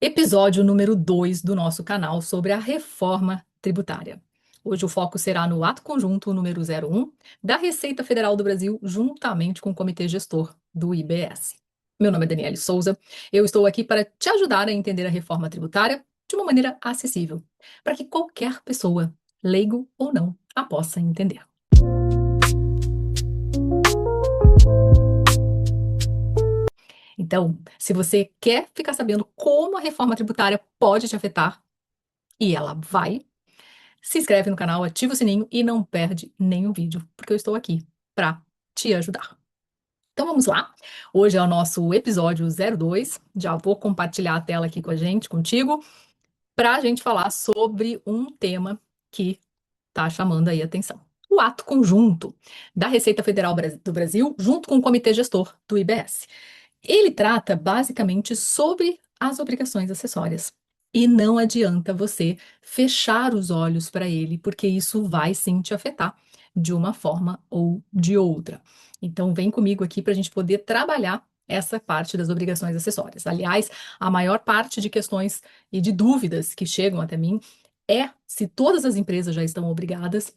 Episódio número 2 do nosso canal sobre a reforma tributária. Hoje o foco será no ato conjunto número 01 da Receita Federal do Brasil, juntamente com o Comitê Gestor do IBS. Meu nome é Daniele Souza, eu estou aqui para te ajudar a entender a reforma tributária de uma maneira acessível, para que qualquer pessoa, leigo ou não, a possa entender. Então, se você quer ficar sabendo como a reforma tributária pode te afetar, e ela vai, se inscreve no canal, ativa o sininho e não perde nenhum vídeo, porque eu estou aqui para te ajudar. Então vamos lá. Hoje é o nosso episódio 02. Já vou compartilhar a tela aqui com a gente, contigo, para a gente falar sobre um tema que está chamando aí a atenção. O ato conjunto da Receita Federal do Brasil, junto com o Comitê Gestor do IBS. Ele trata basicamente sobre as obrigações acessórias. E não adianta você fechar os olhos para ele, porque isso vai sim te afetar de uma forma ou de outra. Então, vem comigo aqui para a gente poder trabalhar essa parte das obrigações acessórias. Aliás, a maior parte de questões e de dúvidas que chegam até mim é se todas as empresas já estão obrigadas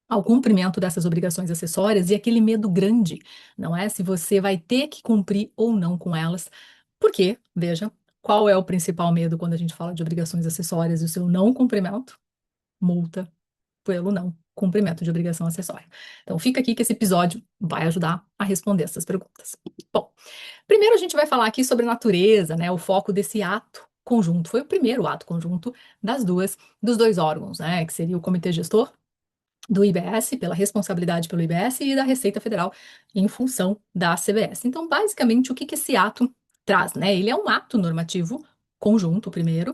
ao cumprimento dessas obrigações acessórias e aquele medo grande, não é? Se você vai ter que cumprir ou não com elas. Porque, veja, qual é o principal medo quando a gente fala de obrigações acessórias e o seu não cumprimento? Multa pelo não cumprimento de obrigação acessória. Então, fica aqui que esse episódio vai ajudar a responder essas perguntas. Bom, primeiro a gente vai falar aqui sobre a natureza, né? O foco desse ato conjunto. Foi o primeiro ato conjunto dos dois órgãos, né? Que seria o Comitê Gestor do IBS, pela responsabilidade pelo IBS, e da Receita Federal em função da CBS. Então, basicamente, o que que esse ato traz, né? Ele é um ato normativo conjunto, primeiro,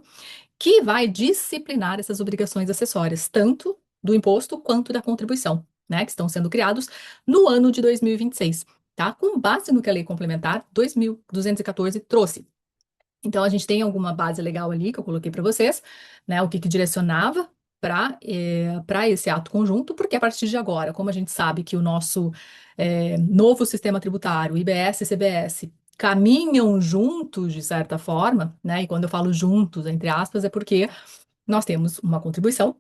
que vai disciplinar essas obrigações acessórias, tanto do imposto quanto da contribuição, né? Que estão sendo criados no ano de 2026, tá? Com base no que a Lei Complementar 2214 trouxe. Então, a gente tem alguma base legal ali que eu coloquei para vocês, né? O que que direcionava para esse ato conjunto, porque a partir de agora, como a gente sabe que o nosso novo sistema tributário, IBS e CBS, caminham juntos de certa forma, né? E quando eu falo juntos, entre aspas, é porque nós temos uma contribuição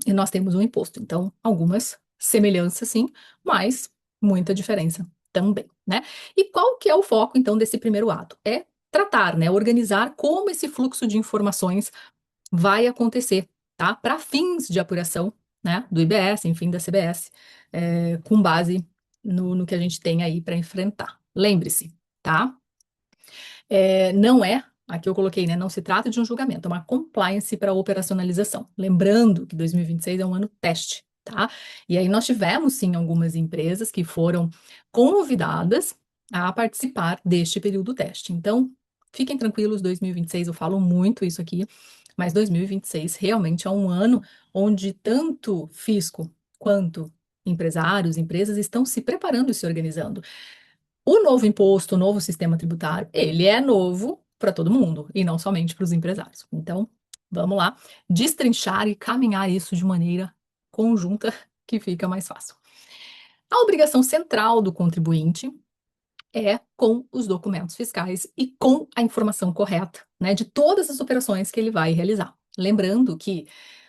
e nós temos um imposto. Então, algumas semelhanças, sim, mas muita diferença também, né? E qual que é o foco, então, desse primeiro ato? É tratar, né? Organizar como esse fluxo de informações vai acontecer, tá? Para fins de apuração, né? Do IBS, enfim, da CBS, com base no que a gente tem aí para enfrentar. Lembre-se, tá? Não é, aqui eu coloquei, né? Não se trata de um julgamento, é uma compliance para operacionalização. Lembrando que 2026 é um ano teste, tá? E aí nós tivemos, sim, algumas empresas que foram convidadas a participar deste período teste. Então, fiquem tranquilos, 2026 eu falo muito isso aqui, mas 2026 realmente é um ano onde tanto fisco quanto empresários, empresas estão se preparando e se organizando. O novo imposto, o novo sistema tributário, ele é novo para todo mundo e não somente para os empresários. Então, vamos lá, destrinchar e caminhar isso de maneira conjunta que fica mais fácil. A obrigação central do contribuinte é com os documentos fiscais e com a informação correta, né, de todas as operações que ele vai realizar. Lembrando que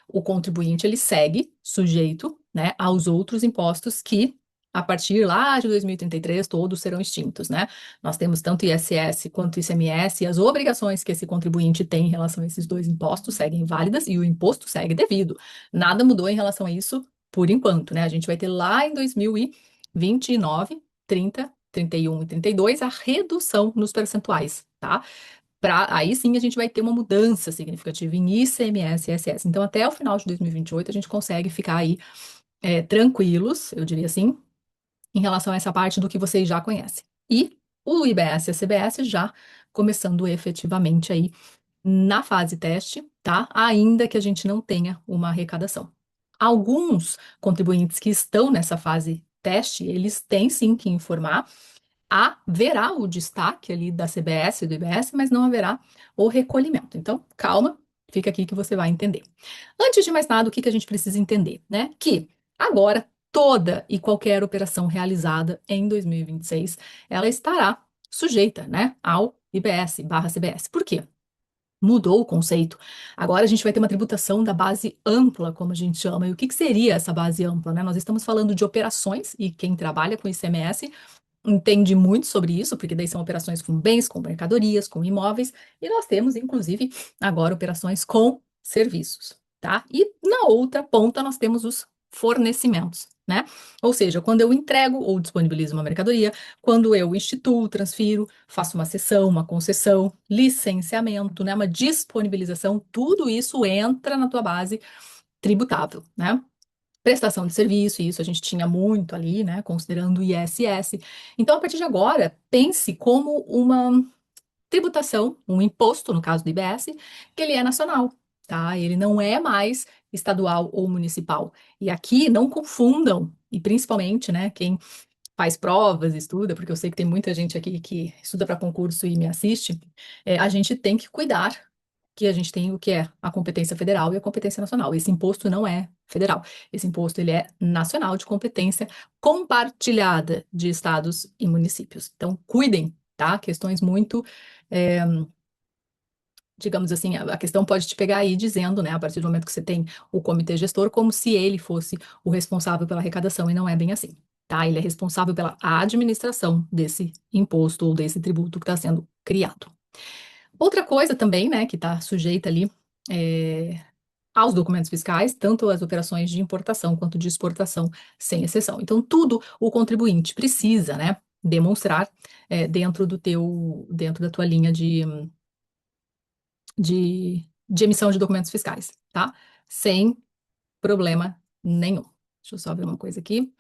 o contribuinte ele segue sujeito, né, aos outros impostos que a partir lá de 2033 todos serão extintos, né? Nós temos tanto ISS quanto ICMS e as obrigações que esse contribuinte tem em relação a esses dois impostos seguem válidas e o imposto segue devido. Nada mudou em relação a isso por enquanto, né? A gente vai ter lá em 2029, 30, 31 e 32 a redução nos percentuais, tá? Aí sim a gente vai ter uma mudança significativa em ICMS e ISS. Então, até o final de 2028, a gente consegue ficar aí tranquilos, eu diria assim, em relação a essa parte do que vocês já conhecem. E o IBS e a CBS já começando efetivamente aí na fase teste, tá? Ainda que a gente não tenha uma arrecadação. Alguns contribuintes que estão nessa fase teste, eles têm sim que informar. Haverá o destaque ali da CBS e do IBS, mas não haverá o recolhimento. Então, calma, fica aqui que você vai entender. Antes de mais nada, o que que a gente precisa entender, né? Que agora toda e qualquer operação realizada em 2026, ela estará sujeita, né, ao IBS/CBS. Por quê? Mudou o conceito. Agora a gente vai ter uma tributação da base ampla, como a gente chama. E o que que seria essa base ampla, né? Nós estamos falando de operações, e quem trabalha com ICMS entende muito sobre isso, porque daí são operações com bens, com mercadorias, com imóveis, e nós temos, inclusive, agora operações com serviços, tá? E na outra ponta nós temos os fornecimentos, né? Ou seja, quando eu entrego ou disponibilizo uma mercadoria, quando eu instituo, transfiro, faço uma cessão, uma concessão, licenciamento, né? Uma disponibilização, tudo isso entra na tua base tributável, né? Prestação de serviço, e isso a gente tinha muito ali, né, considerando o ISS. Então, a partir de agora, pense como uma tributação, um imposto, no caso do IBS, que ele é nacional, tá? Ele não é mais estadual ou municipal. E aqui não confundam, e principalmente, né, quem faz provas, estuda, porque eu sei que tem muita gente aqui que estuda para concurso e me assiste, a gente tem que cuidar que a gente tem o que é a competência federal e a competência nacional. Esse imposto não é federal. Esse imposto ele é nacional de competência compartilhada de estados e municípios. Então, cuidem, tá? Questões muito, é, digamos assim, a questão pode te pegar aí dizendo, né, a partir do momento que você tem o comitê gestor, como se ele fosse o responsável pela arrecadação, e não é bem assim. Tá? Ele é responsável pela administração desse imposto ou desse tributo que está sendo criado. Outra coisa também, né, que está sujeita ali aos documentos fiscais, tanto as operações de importação quanto de exportação, sem exceção. Então, tudo o contribuinte precisa, né, demonstrar dentro da tua linha de emissão de documentos fiscais, tá? Sem problema nenhum. Deixa eu só ver uma coisa aqui.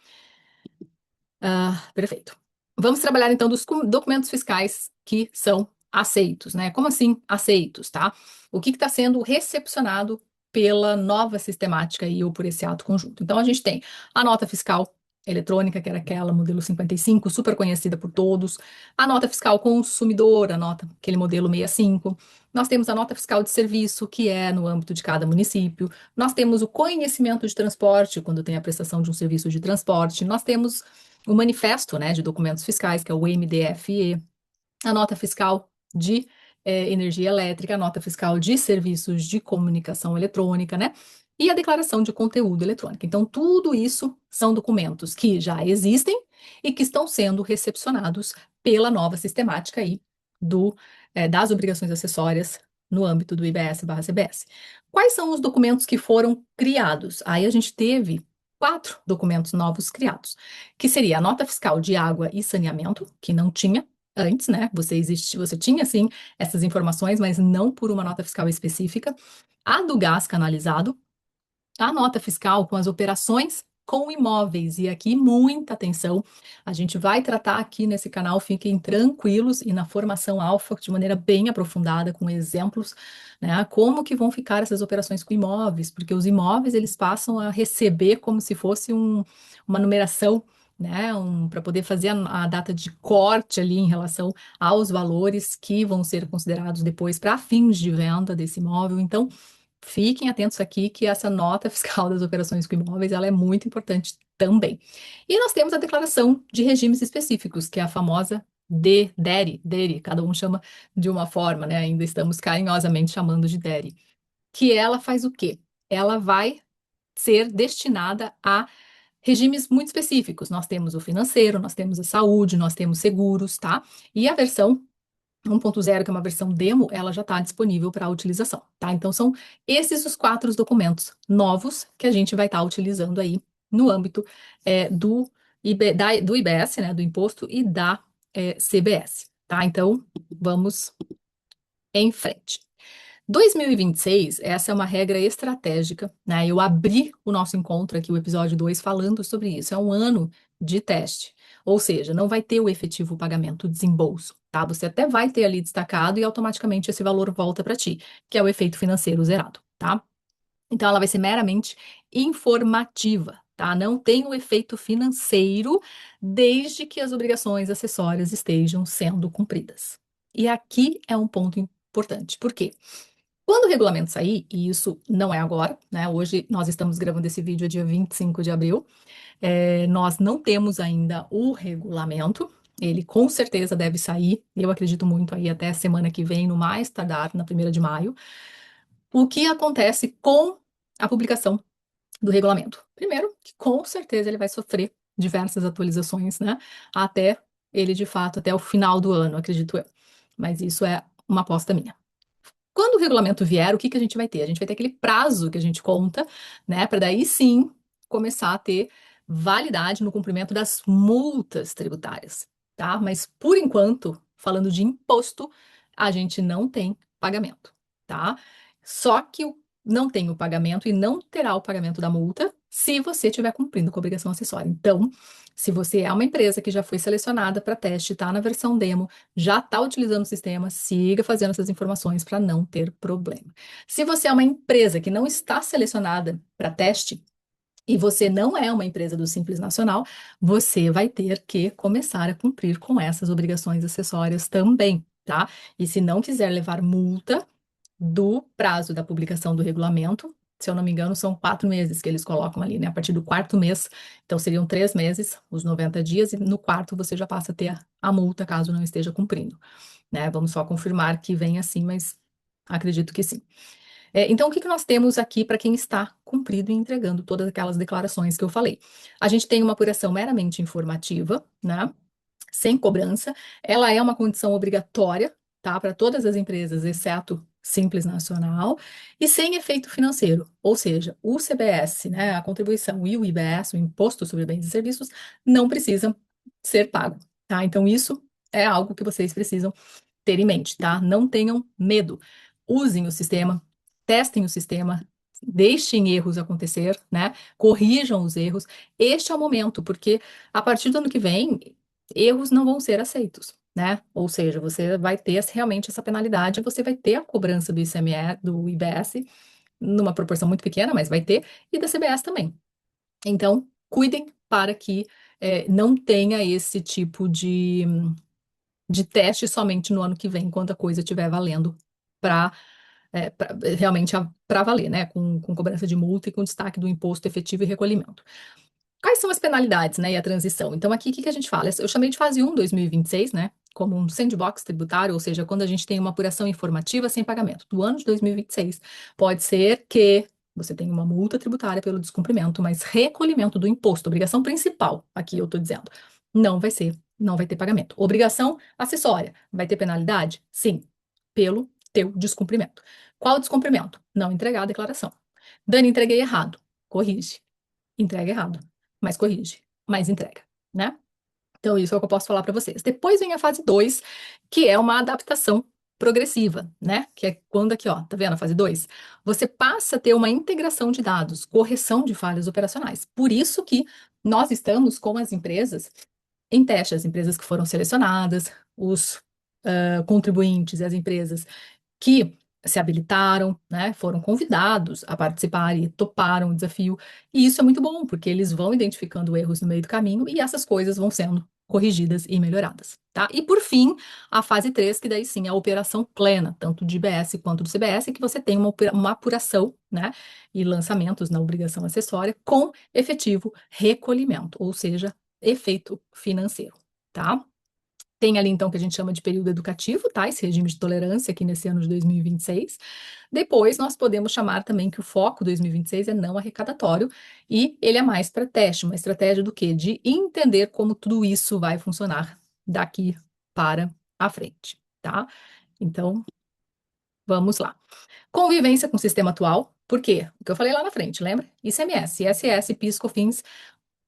Perfeito. Vamos trabalhar então dos documentos fiscais que são aceitos, né? Como assim aceitos, tá? O que está sendo recepcionado pela nova sistemática e ou por esse ato conjunto. Então, a gente tem a nota fiscal eletrônica, que era aquela modelo 55, super conhecida por todos, a nota fiscal consumidor, a nota, aquele modelo 65. Nós temos a nota fiscal de serviço, que é no âmbito de cada município. Nós temos o conhecimento de transporte, quando tem a prestação de um serviço de transporte. Nós temos o manifesto, né, de documentos fiscais, que é o MDFE, a nota fiscal de energia elétrica, a nota fiscal de serviços de comunicação eletrônica, né, e a declaração de conteúdo eletrônico. Então, tudo isso são documentos que já existem e que estão sendo recepcionados pela nova sistemática aí das obrigações acessórias no âmbito do IBS/CBS. Quais são os documentos que foram criados? Aí a gente teve 4 documentos novos criados, que seria a nota fiscal de água e saneamento, que não tinha antes, né? Você tinha sim essas informações, mas não por uma nota fiscal específica. A do gás canalizado, a nota fiscal com as operações com imóveis. E aqui, muita atenção. A gente vai tratar aqui nesse canal, fiquem tranquilos, e na formação alfa, de maneira bem aprofundada, com exemplos, né? Como que vão ficar essas operações com imóveis, porque os imóveis, eles passam a receber como se fosse uma numeração, né? Para poder fazer a data de corte ali em relação aos valores que vão ser considerados depois para fins de venda desse imóvel. Então, fiquem atentos aqui que essa nota fiscal das operações com imóveis, ela é muito importante também. E nós temos a declaração de regimes específicos, que é a famosa DERI, cada um chama de uma forma, né? Ainda estamos carinhosamente chamando de DERI. Que ela faz o quê? Ela vai ser destinada a regimes muito específicos. Nós temos o financeiro, nós temos a saúde, nós temos seguros, tá? E a versão 1.0, que é uma versão demo, ela já está disponível para utilização, tá? Então, são esses os 4 documentos novos que a gente vai estar utilizando aí no âmbito do IBS, né, do Imposto, e da CBS, tá? Então, vamos em frente. 2026, essa é uma regra estratégica, né? Eu abri o nosso encontro aqui, o episódio 2, falando sobre isso. É um ano de teste, ou seja, não vai ter o efetivo pagamento, o desembolso, tá? Você até vai ter ali destacado e automaticamente esse valor volta para ti, que é o efeito financeiro zerado, tá? Então, ela vai ser meramente informativa, tá? Não tem o efeito financeiro desde que as obrigações acessórias estejam sendo cumpridas. E aqui é um ponto importante. Por quê? Quando o regulamento sair, e isso não é agora, né? Hoje nós estamos gravando esse vídeo dia 25 de abril, nós não temos ainda o regulamento, Ele com certeza deve sair, eu acredito muito aí até semana que vem, no mais tardar, na 1ª de maio. O que acontece com a publicação do regulamento? Primeiro, que com certeza ele vai sofrer diversas atualizações, né? Até ele, de fato, até o final do ano, acredito eu. Mas isso é uma aposta minha. Quando o regulamento vier, o que que a gente vai ter? A gente vai ter aquele prazo que a gente conta, né, para daí sim começar a ter validade no cumprimento das multas tributárias, tá? Mas por enquanto, falando de imposto, a gente não tem pagamento, tá? Só que não tem o pagamento e não terá o pagamento da multa se você estiver cumprindo com a obrigação acessória. Então, se você é uma empresa que já foi selecionada para teste, está na versão demo, já está utilizando o sistema, siga fazendo essas informações para não ter problema. Se você é uma empresa que não está selecionada para teste e você não é uma empresa do Simples Nacional, você vai ter que começar a cumprir com essas obrigações acessórias também, tá? E se não quiser levar multa do prazo da publicação do regulamento, se eu não me engano, são 4 meses que eles colocam ali, né? A partir do quarto mês, então seriam 3 meses, os 90 dias, e no quarto você já passa a ter a multa caso não esteja cumprindo, né? Vamos só confirmar que vem assim, mas acredito que sim. Então, o que que nós temos aqui para quem está cumprido e entregando todas aquelas declarações que eu falei? A gente tem uma apuração meramente informativa, né? Sem cobrança. Ela é uma condição obrigatória, tá? Para todas as empresas, exceto Simples Nacional, e sem efeito financeiro. Ou seja, o CBS, né? A contribuição e o IBS, o Imposto sobre Bens e Serviços, não precisam ser pago, tá? Então, isso é algo que vocês precisam ter em mente, tá? Não tenham medo. Usem o sistema, testem o sistema, deixem erros acontecer, né? Corrijam os erros. Este é o momento, porque a partir do ano que vem, erros não vão ser aceitos, né? Ou seja, você vai ter realmente essa penalidade, você vai ter a cobrança do ICMS, do IBS, numa proporção muito pequena, mas vai ter, e da CBS também. Então, cuidem para que não tenha esse tipo de teste somente no ano que vem, quando a coisa estiver valendo para realmente para valer, né? Com cobrança de multa e com destaque do imposto efetivo e recolhimento. Quais são as penalidades, né, e a transição? Então, aqui, o que que a gente fala? Eu chamei de fase 1, 2026, né, como um sandbox tributário, ou seja, quando a gente tem uma apuração informativa sem pagamento do ano de 2026. Pode ser que você tenha uma multa tributária pelo descumprimento, mas recolhimento do imposto, obrigação principal, aqui eu estou dizendo, não vai ser, não vai ter pagamento. Obrigação acessória, vai ter penalidade? Sim, pelo teu descumprimento. Qual o descumprimento? Não entregar a declaração. Dani, entreguei errado. Corrige. Entrega errado, mas corrige, mas entrega, né? Então, isso é o que eu posso falar para vocês. Depois vem a fase 2, que é uma adaptação progressiva, né? Que é quando aqui, ó, tá vendo a fase 2? Você passa a ter uma integração de dados, correção de falhas operacionais. Por isso que nós estamos com as empresas em teste, as empresas que foram selecionadas, os contribuintes e as empresas que se habilitaram, né, foram convidados a participar e toparam o desafio. E isso é muito bom, porque eles vão identificando erros no meio do caminho e essas coisas vão sendo corrigidas e melhoradas, tá? E por fim, a fase 3, que daí sim é a operação plena, tanto de IBS quanto do CBS, que você tem uma apuração, né, e lançamentos na obrigação acessória com efetivo recolhimento, ou seja, efeito financeiro, tá? Tem ali, então, o que a gente chama de período educativo, tá? Esse regime de tolerância aqui nesse ano de 2026. Depois, nós podemos chamar também que o foco 2026 é não arrecadatório e ele é mais para teste, uma estratégia do quê? De entender como tudo isso vai funcionar daqui para a frente, tá? Então, vamos lá. Convivência com o sistema atual, por quê? O que eu falei lá na frente, lembra? ICMS, ISS, PIS, COFINS,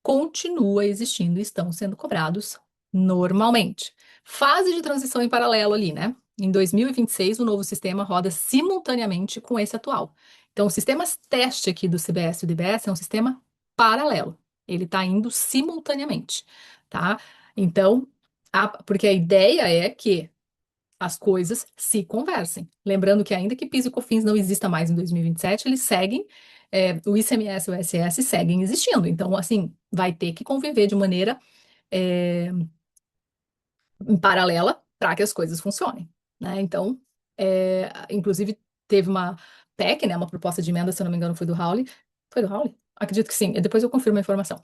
continua existindo e estão sendo cobrados normalmente. Fase de transição em paralelo ali, né? Em 2026, o novo sistema roda simultaneamente com esse atual. Então, o sistema teste aqui do CBS e do IBS é um sistema paralelo. Ele está indo simultaneamente, tá? Então, porque a ideia é que as coisas se conversem. Lembrando que ainda que PIS e COFINS não exista mais em 2027, eles seguem, o ICMS e o ISS seguem existindo. Então, assim, vai ter que conviver de maneira é, em paralela para que as coisas funcionem, né? Então, inclusive teve uma PEC, né, uma proposta de emenda, se eu não me engano, foi do Raul. Foi do Raul? Acredito que sim. Depois eu confirmo a informação.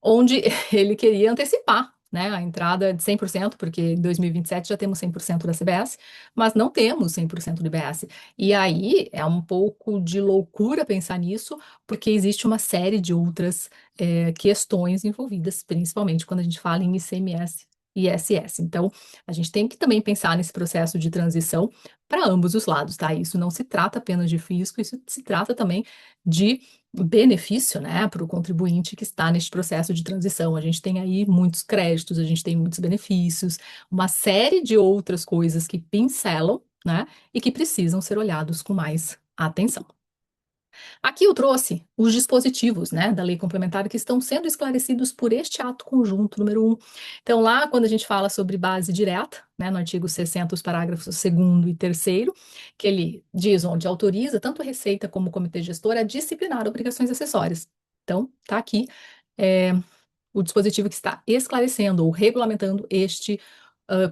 Onde ele queria antecipar né, a entrada de 100%, porque em 2027 já temos 100% da CBS, mas não temos 100% do IBS. E aí é um pouco de loucura pensar nisso, porque existe uma série de outras questões envolvidas, principalmente quando a gente fala em ICMS e ISS. Então, a gente tem que também pensar nesse processo de transição para ambos os lados, tá? Isso não se trata apenas de fisco, isso se trata também de benefício, né, para o contribuinte que está neste processo de transição. A gente tem aí muitos créditos, a gente tem muitos benefícios, uma série de outras coisas que pincelam, né, e que precisam ser olhados com mais atenção. Aqui eu trouxe os dispositivos, né, da lei complementar que estão sendo esclarecidos por este ato conjunto número 1. Então, lá, quando a gente fala sobre base direta, né, no artigo 60, os parágrafos 2º e 3º, que ele diz onde autoriza tanto a Receita como o Comitê Gestor a disciplinar obrigações acessórias. Então, tá aqui o dispositivo que está esclarecendo ou regulamentando este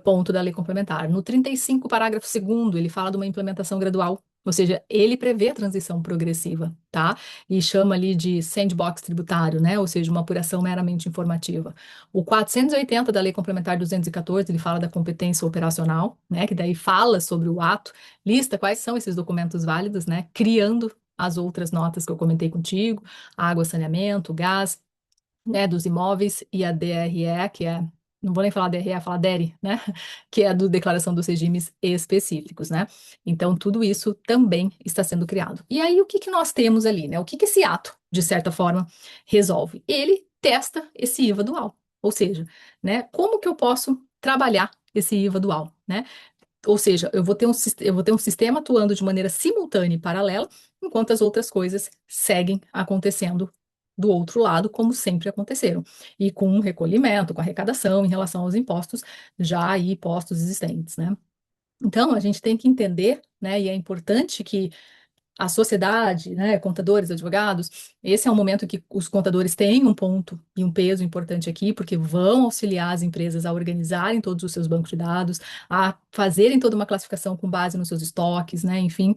ponto da lei complementar. No 35, parágrafo 2º, ele fala de uma implementação gradual, ou seja, ele prevê a transição progressiva, tá? E chama ali de sandbox tributário, né? Ou seja, uma apuração meramente informativa. O 480 da lei complementar 214, ele fala da competência operacional, né? Que daí fala sobre o ato, lista quais são esses documentos válidos, né? Criando as outras notas que eu comentei contigo, água, saneamento, gás, né, dos imóveis, e a DRE, que é, não vou nem falar DRE, falar DERE, né, que é a do Declaração dos Regimes Específicos, né? Então, tudo isso também está sendo criado. E aí, o que que nós temos ali, né? O que que esse ato, de certa forma, resolve? Ele testa esse IVA dual, ou seja, né, como que eu posso trabalhar esse IVA dual, né? Ou seja, eu vou ter um sistema atuando de maneira simultânea e paralela, enquanto as outras coisas seguem acontecendo do outro lado, como sempre aconteceram, e com um recolhimento, com arrecadação em relação aos impostos já aí postos existentes, né? Então, a gente tem que entender, né, e é importante que a sociedade, né, contadores, advogados, esse é um momento que os contadores têm um ponto e um peso importante aqui, porque vão auxiliar as empresas a organizarem todos os seus bancos de dados, a fazerem toda uma classificação com base nos seus estoques, né, enfim,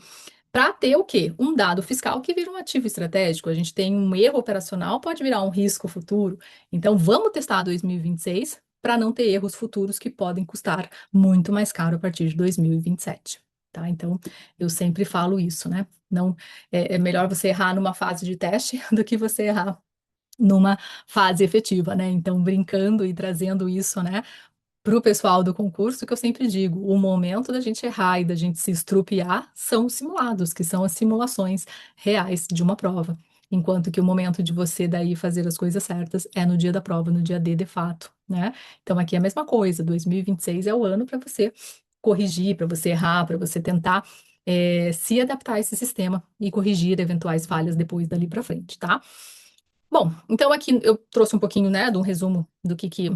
para ter o quê? Um dado fiscal que vira um ativo estratégico. A gente tem um erro operacional, pode virar um risco futuro. Então, vamos testar 2026 para não ter erros futuros que podem custar muito mais caro a partir de 2027. Tá? Então, eu sempre falo isso, né? Não, é melhor você errar numa fase de teste do que você errar numa fase efetiva, né? Então, brincando e trazendo isso, né, para o pessoal do concurso, que eu sempre digo, o momento da gente errar e da gente se estrupiar são os simulados, que são as simulações reais de uma prova. Enquanto que o momento de você daí fazer as coisas certas é no dia da prova, no dia D, de fato, né? Então aqui é a mesma coisa, 2026 é o ano para você corrigir, para você errar, para você tentar se adaptar a esse sistema e corrigir eventuais falhas depois dali para frente, tá? Bom, então aqui eu trouxe um pouquinho, né, de um resumo do que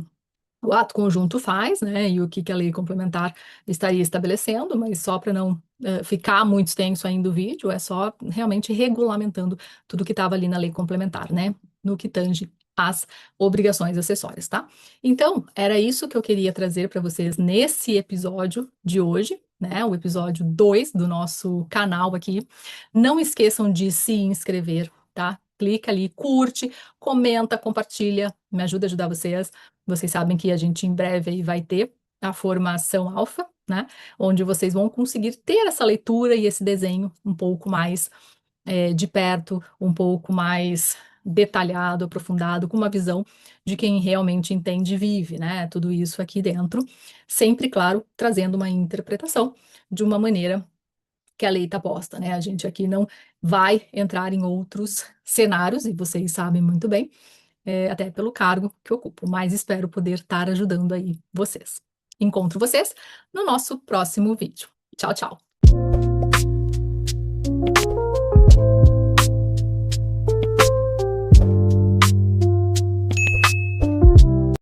o ato conjunto faz, né, e o que a lei complementar estaria estabelecendo, mas só para não ficar muito extenso ainda o vídeo, é só realmente regulamentando tudo que estava ali na lei complementar, né, no que tange às obrigações acessórias, tá? Então, era isso que eu queria trazer para vocês nesse episódio de hoje, né, o episódio 2 do nosso canal aqui. Não esqueçam de se inscrever, tá? Clica ali, curte, comenta, compartilha, me ajuda a ajudar vocês. Vocês sabem que a gente em breve aí vai ter a formação alfa, né? Onde vocês vão conseguir ter essa leitura e esse desenho um pouco mais de perto, um pouco mais detalhado, aprofundado, com uma visão de quem realmente entende e vive, né? Tudo isso aqui dentro, sempre, claro, trazendo uma interpretação de uma maneira que a lei está posta, né? A gente aqui não vai entrar em outros cenários, e vocês sabem muito bem, até pelo cargo que ocupo, mas espero poder estar ajudando aí vocês. Encontro vocês no nosso próximo vídeo. Tchau, tchau!